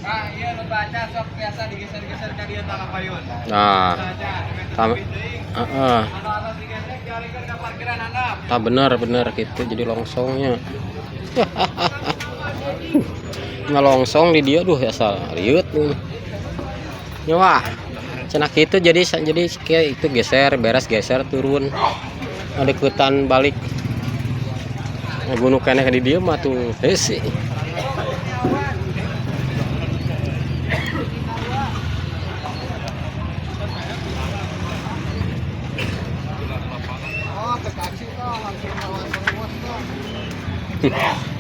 Nah, iya lu baca sok biasa digeser-geser ke dia tangga payun. Nah, Anak-anak digeser jaringkan ke parkiran handap. benar gitu jadi longsongnya. Ngelongsong di dia duh ya salah riut nih. Nyawa. Cenak itu jadi kayak itu geser turun. Ada ketan balik. Gunung kene di dia mah tuh hese. Oh, kekasih toh langsung lawan terus toh.